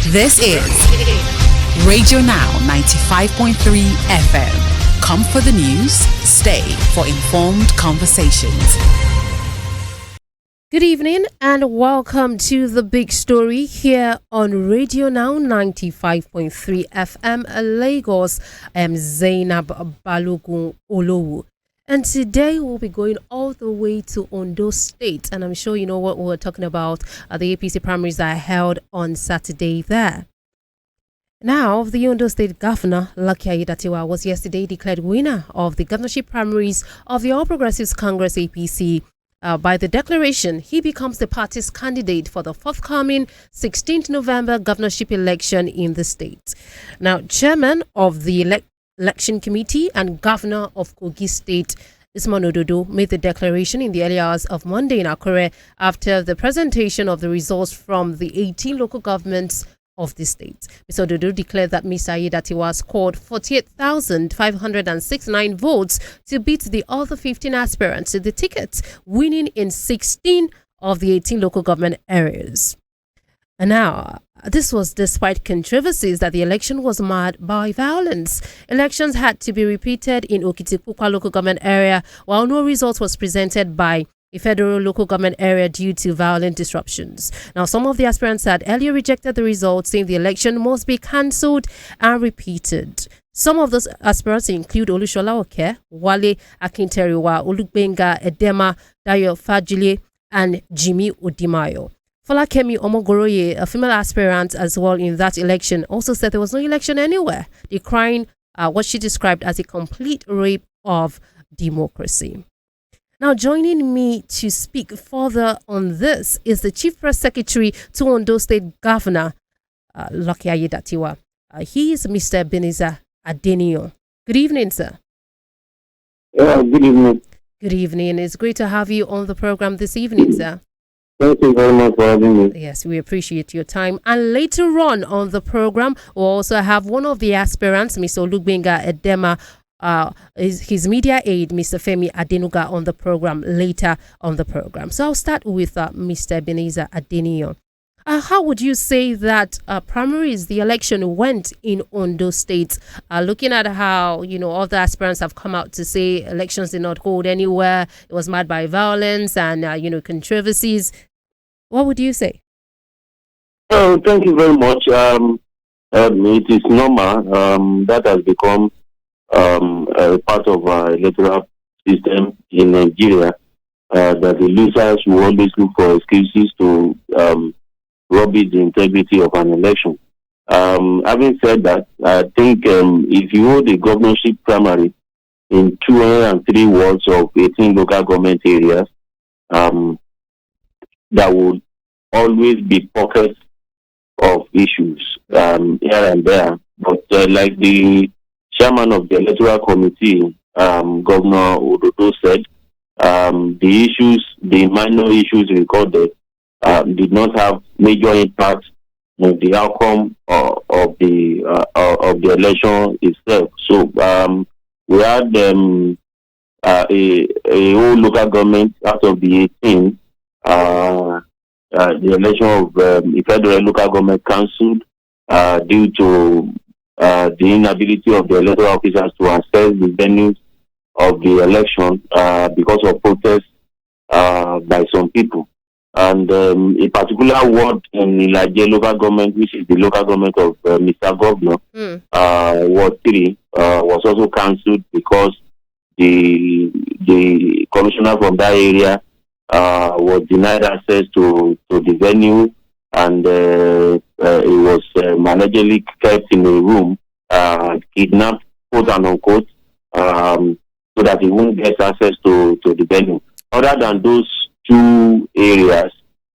This is Radio Now 95.3 FM. Come for the news, stay for informed conversations. Good evening and welcome to the big story here on Radio Now 95.3 FM Lagos. I'm Zainab Balogun Olowu. And today we'll be going all the way to Ondo State. And I'm sure you know what we're talking about. The APC primaries that are held on Saturday there. Now, the Ondo State Governor, Lucky Aiyedatiwa, was yesterday declared winner of the governorship primaries of the All Progressives Congress APC. By the declaration, he becomes the party's candidate for the forthcoming 16th November governorship election in the state. Now, chairman of the Election Committee and Governor of Kogi State, Usman Ododo, made the declaration in the early hours of Monday in Akure after the presentation of the results from the 18 local governments of the state. Mr. Ododo declared that Mr. Aiyedatiwa scored 48,569 votes to beat the other 15 aspirants to the ticket, winning in 16 of the 18 local government areas. And now, this was despite controversies that the election was marred by violence. Elections had to be repeated in Okitikpukwa local government area, while no result was presented by a federal local government area due to violent disruptions. Now, some of the aspirants had earlier rejected the results, saying the election must be cancelled and repeated. Some of those aspirants include Olushola Oke, Wale Akinteriwa, Olugbenga Edema, Dayo Fajile, and Jimmy Odimayo. Folakemi Omogoroye, a female aspirant as well in that election, also said there was no election anywhere, decrying what she described as a complete rape of democracy. Now, joining me to speak further on this is the Chief Press Secretary to Ondo State Governor, Lucky Aiyedatiwa. He is Mr. Ebenezer Adenio. Good evening, sir. Good evening. Good evening. It's great to have you on the program this evening, sir. Thank you very much for having me. Yes, we appreciate your time. And later on the program, we'll also have one of the aspirants, Mr. Olugbenga Edema, his media aide, Mr. Femi Adenuga, on the program later on the program. So I'll start with Mr. Ebenezer Adenio. How would you say that primaries, the election went in Ondo State? Looking at how, other aspirants have come out to say elections did not hold anywhere, it was marred by violence and, controversies. What would you say? Oh, thank you very much. It is normal. That has become a part of our electoral system in Nigeria, that the losers will always look for excuses to rubbish the integrity of an election. Having said that, I think if you hold a governorship primary in 203 wards of 18 local government areas, there will always be pockets of issues here and there. But like the chairman of the electoral committee, Governor Ododo, said, the minor issues recorded did not have major impact on the outcome of the election itself. So we had a whole local government out of the 18. The election of the federal local government cancelled due to the inability of the electoral officers to access the venues of the election because of protests by some people. And a particular ward in Ilaje local government, which is the local government of Mr. Governor, Ward 3, was also cancelled because the commissioner from that area was denied access to the venue, and it was allegedly kept in a room, kidnapped, quote and unquote, so that he won't get access to the venue. Other than those two areas,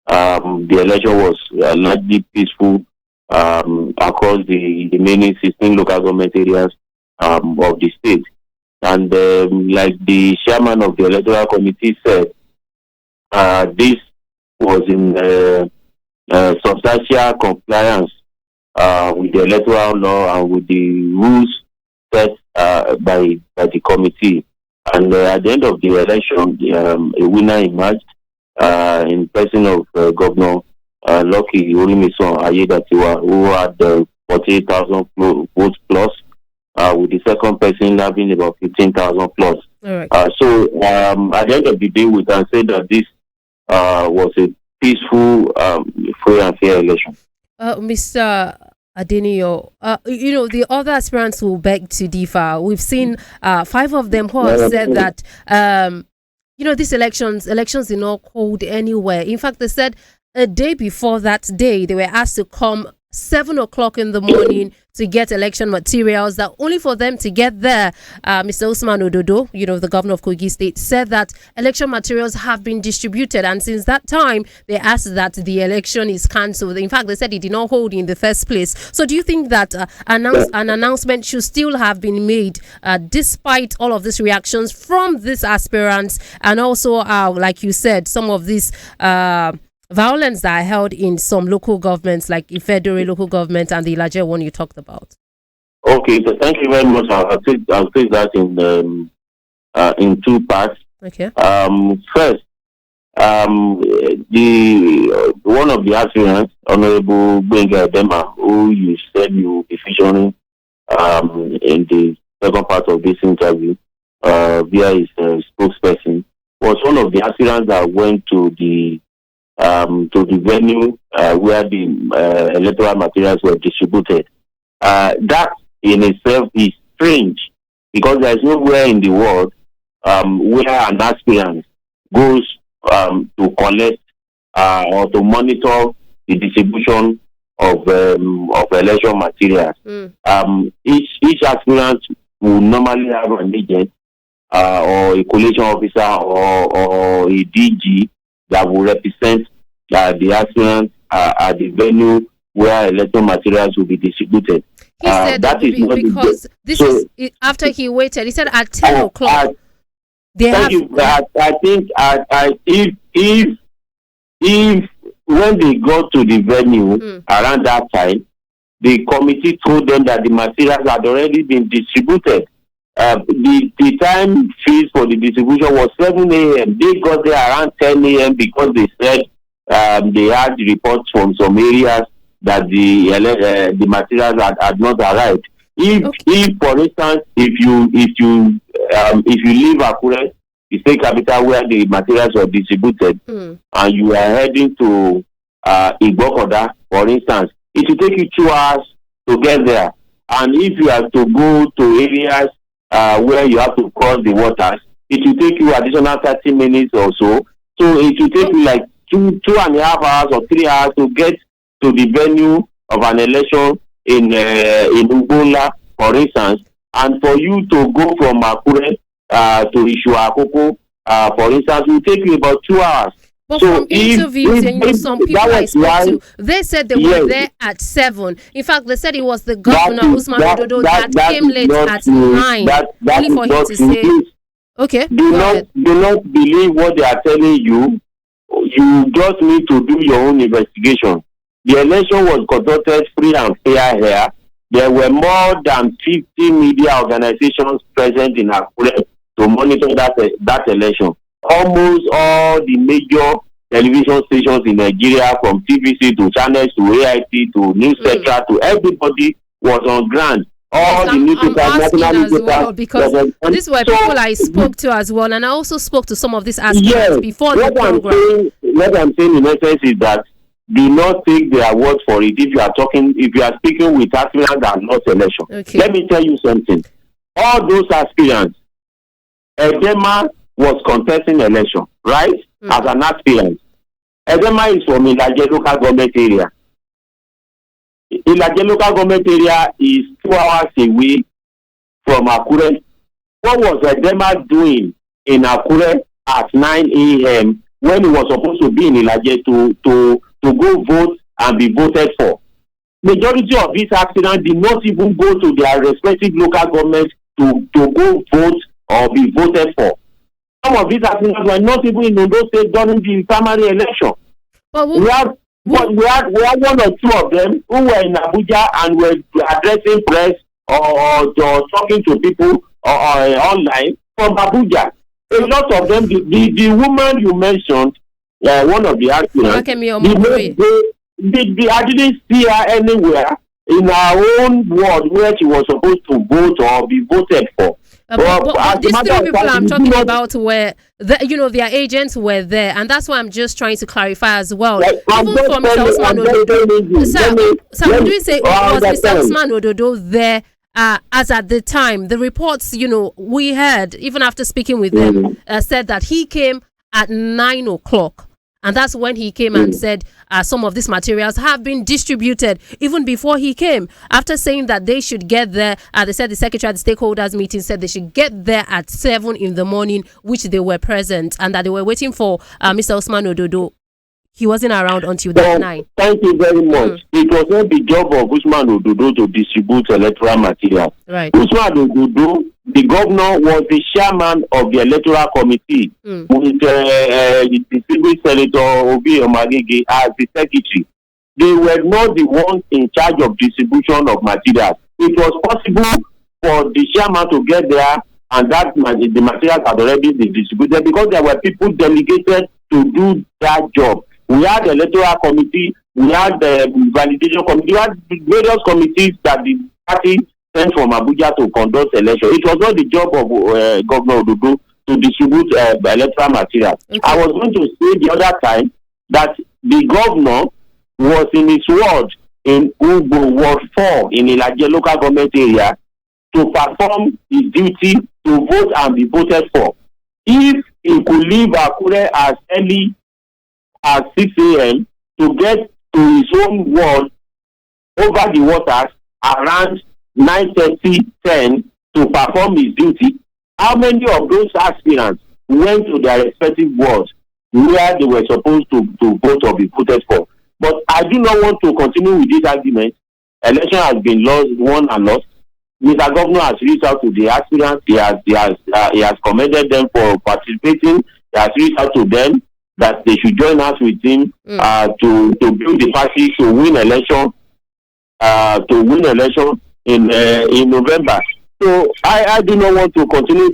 the election was largely peaceful across the remaining 16 local government areas of the state. And like the chairman of the electoral committee said, this was in substantial compliance with the electoral law and with the rules set by the committee. And at the end of the election, a winner emerged in person of Governor Lucky Orimisan Ayedatiwa, who had 48,000 votes plus, with the second person having about 15,000 plus. All right. So at the end of the day, we can say that this was a peaceful, free and fair election. Mr. Adenio, the other aspirants will beg to differ. We've seen 5 of them who have said that, these elections did not hold anywhere. In fact, they said a day before that day, they were asked to come 7 o'clock in the morning to get election materials, that only for them to get there. Mr. Usman Ododo, the governor of Kogi State, said that election materials have been distributed, and since that time they asked that the election is cancelled. In fact, they said it did not hold in the first place. So do you think that an announcement should still have been made despite all of these reactions from these aspirants, and also like you said, some of these violence that are held in some local governments, like Ifedore local government and the Ilaje one you talked about? Okay, so thank you very much. I'll take that in 2 parts. Okay. First, the one of the aspirants, Honorable Benga Dema, who you said you will be featuring in the second part of this interview via his spokesperson, was one of the aspirants that went to the venue where the electoral materials were distributed. That in itself is strange, because there is nowhere in the world where an aspirant goes to collect or to monitor the distribution of election materials. Each aspirant will normally have an agent or a collation officer or a DG that will represent the aspirant at the venue where election materials will be distributed. He said that is because after he waited. He said at 10 o'clock. I think if when they got to the venue around that time, the committee told them that the materials had already been distributed. The time fees for the distribution was 7 a.m. They got there around 10 a.m. because they said they had reports from some areas that the materials had not arrived. If for instance, if you leave Akure, the state capital where the materials were distributed, and you are heading to Igbokoda, for instance, it will take you 2 hours to get there. And if you have to go to areas where you have to cross the waters, it will take you additional 30 minutes or so. So it will take you like 2.5 hours or 3 hours to get to the venue of an election in Ugola, for instance. And for you to go from Akure to Ishuakoko, for instance, it will take you about 2 hours. But so from interviews, some people I spoke to, they said they were there at 7. In fact, they said it was the governor, Usman Ododo, that came late at 9. Only for him to say, okay, do not believe what they are telling you. You just need to do your own investigation. The election was conducted free and fair here. There were more than 50 media organizations present in Akure to monitor that election. Almost all the major television stations in Nigeria, from TVC to Channels to AIT to News Central to everybody, was on ground. All the newspapers, national newspapers, well, because these were people I spoke to as well, and I also spoke to some of these aspirants before the program. What I'm saying in essence is that do not take their word for it. If you are speaking with aspirants that are not election. Okay. Let me tell you something. All those aspirants, Edema was contesting election, right? As an aspirant. Edema is from Ilaje local government area. Ilaje local government area is 2 hours away from Akure. What was Edema doing in Akure at 9 a.m. when he was supposed to be in Ilaje to go vote and be voted for? Majority of these aspirants did not even go to their respective local governments to go vote or be voted for. Some of these aspirants were not even in Ondo State during the primary election. But we had one or two of them who were in Abuja and were addressing press or talking to people online from Abuja. A lot of them, the woman you mentioned, one of the aspirants, I didn't see her anywhere in her own ward where she was supposed to vote or be voted for. But these three people I'm talking about were, their agents were there, and that's why I'm just trying to clarify as well. Like, even from Mr. Osman Ododo, sir, would you say was Mr. Osman Ododo there? As at the time, the reports, we heard, even after speaking with them, said that he came at 9 o'clock. And that's when he came and said some of these materials have been distributed even before he came. After saying that they should get there, they said the secretary at the stakeholders meeting said they should get there at 7 in the morning, which they were present, and that they were waiting for Mr. Osman Ododo. He wasn't around until that 9. Thank you very much. It was not the job of Usman Ododo to distribute electoral material. Right. Usman Ododo, the governor, was the chairman of the electoral committee with the distinguished Senator Obi Omagege as the secretary. They were not the ones in charge of distribution of materials. It was possible for the chairman to get there and that the materials had already been distributed because there were people delegated to do that job. We had the electoral committee, we had the validation committee, we had various committees that the party sent from Abuja to conduct election. It was not the job of Governor Ododo to distribute electoral material. Okay. I was going to say the other time that the governor was in his ward in Ugbo, Ward 4 in Ilaje local government area to perform his duty to vote and be voted for. If he could leave Akure as early at 6 a.m. to get to his own ward over the waters around 9:30, 10 to perform his duty, how many of those aspirants went to their respective wards where they were supposed to vote or be voted for? But I do not want to continue with this argument. Election has been won and lost. Mr. Governor has reached out to the aspirants. He has commended them for participating. He has reached out to them that they should join us with him to build the party to win election in November. So I do not want to continue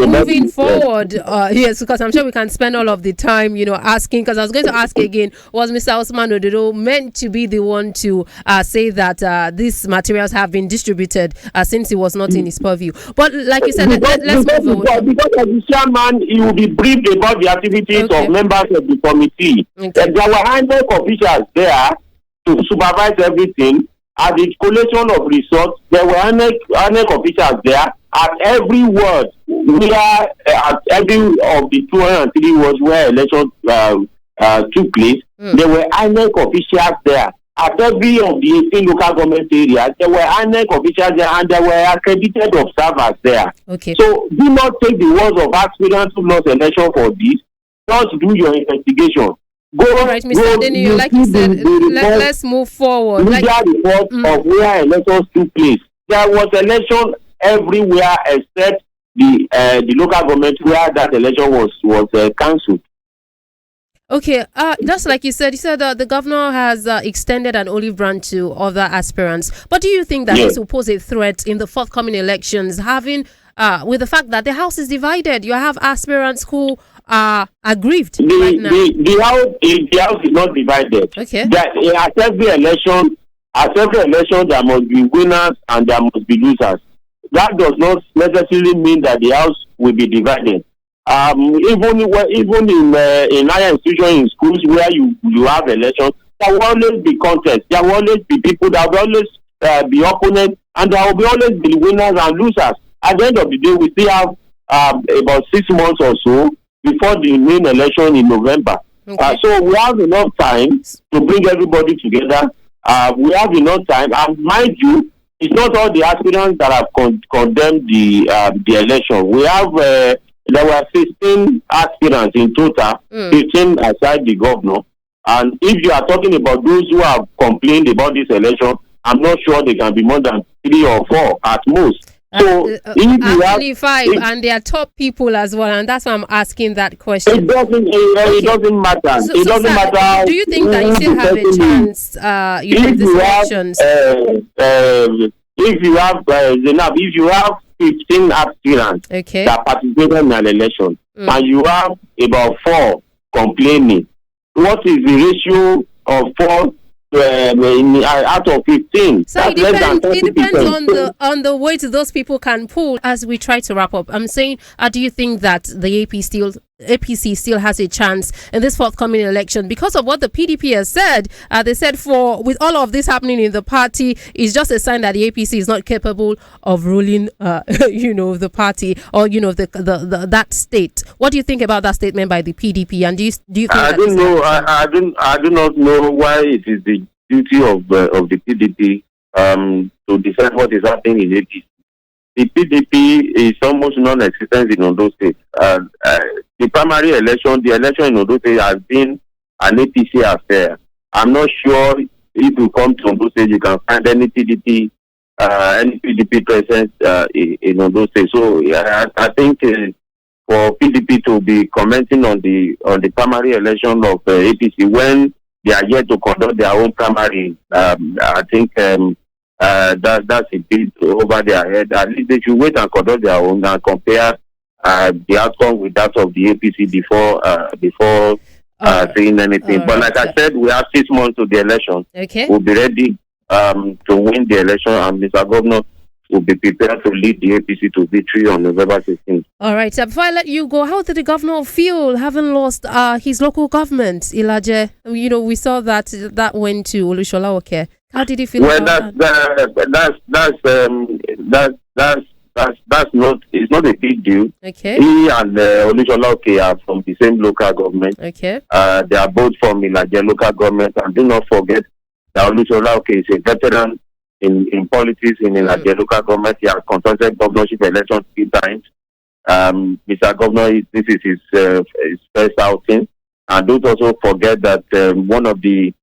moving forward. Yes, because I'm sure we can spend all of the time, asking. Because I was going to ask again, was Mr. Osman Ododo meant to be the one to say that these materials have been distributed since he was not in his purview? But like you said, let's move on. Because as the chairman, he will be briefed about the activities of members of the committee. Okay. There were 100 officials there to supervise everything. At the collation of results, there were ANEC officials there at every ward, at every of the 203 wards where elections took place. There were ANEC officials there. At every of the 18 local government areas, there were ANEC officials there and there were accredited observers there. Okay. So do not take the words of aspirants who lost election for this. Just do your investigation. All right, Mr. Adeniyi, like you said, let's move forward. Media reports of where elections took place. There was election everywhere except the local government where that election was cancelled. Okay, just like you said the governor has extended an olive branch to other aspirants. But do you think that this will pose a threat in the forthcoming elections, having with the fact that the House is divided? You have aspirants who are aggrieved right now. The house is not divided. Okay. At every election, there must be winners and there must be losers. That does not necessarily mean that the house will be divided. Even in higher institutions, in schools where you have elections, there will always be contests. There will always be people. There will always be opponents, and there will always be winners and losers. At the end of the day, we still have about 6 months or so before the main election in November. Okay. So we have enough time to bring everybody together. We have enough time, and mind you, it's not all the aspirants that have condemned the election. We have there were 16 aspirants in total, 15 aside the governor. And if you are talking about those who have complained about this election, I'm not sure they can be more than 3 or 4 at most. So actually 5, and they are top people as well, and that's why I'm asking that question. It doesn't matter. So, it doesn't matter. Do you think that you still have a chance? In these elections. If you have 15 aspirants that participated in an election, and you have about 4 complaining, what is the ratio of 4 out of 15? So it depends on the weight those people can pull. As we try to wrap up, I'm saying, do you think that the APC still has a chance in this forthcoming election because of what the PDP has said? They said with all of this happening in the party, it's just a sign that the APC is not capable of ruling, the party or that state. What do you think about that statement by the PDP? And do you think I don't know? I do not know why it is the duty of the PDP to decide what is happening in APC. The PDP is almost non-existent in Ondo State. The primary election, the election in Ondo State has been an APC affair. I'm not sure if you come to Ondo State, you can find any PDP presence in Ondo State. So I think for PDP to be commenting on the primary election of APC when they are yet to conduct their own primary, I think that's a bit over their head. At least they should wait and conduct their own and compare the outcome with that of the APC before saying anything. But like I said, we have 6 months to the election. Okay. We'll be ready to win the election, and Mr. Governor will be prepared to lead the APC to victory on November 16th. All right. Before I let you go, how did the governor feel having lost his local government, Ilaje? We saw that went to Olushola Oke. How did he feel? Well, that's not. It's not a big deal. Okay. He and Olushola Oke are from the same local government. Okay. They are both from Ilaje local government, and do not forget that Olushola Oke is a veteran in politics in Ilaje local government. He has contested governorship elections 3 times. Mr. Governor, this is his first outing, and don't also forget that one of the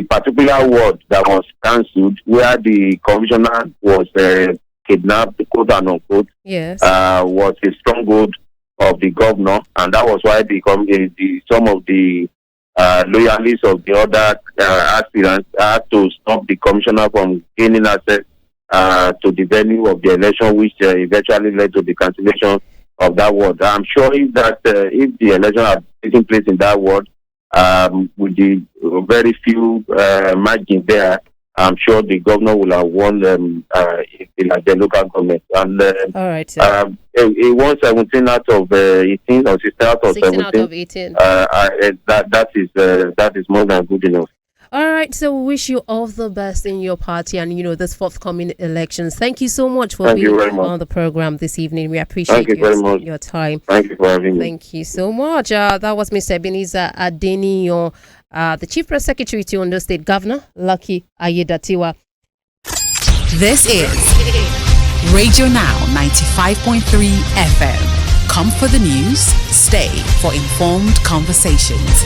particular ward that was cancelled, where the commissioner was kidnapped, quote and unquote, yes, was a stronghold of the governor, and that was why some of the loyalists of the other aspirants had to stop the commissioner from gaining access to the venue of the election, which eventually led to the cancellation of that ward. I'm sure if the election had taken place in that ward, with the very few margin there, I'm sure the governor will have won the local government. And all right, he won 17 out of 18 or 16 out of 17. Out of 18. That is more than good enough. All right, so we wish you all the best in your party and this forthcoming elections. Thank you so much for being on the program this evening. We appreciate your time. Thank you for having me. Thank you so much. That was Mr. Ebenezer Adeniyo, the Chief Press Secretary to Ondo State Governor Lucky Ayedatiwa. This is Radio Now 95.3 FM. Come for the news, stay for informed conversations.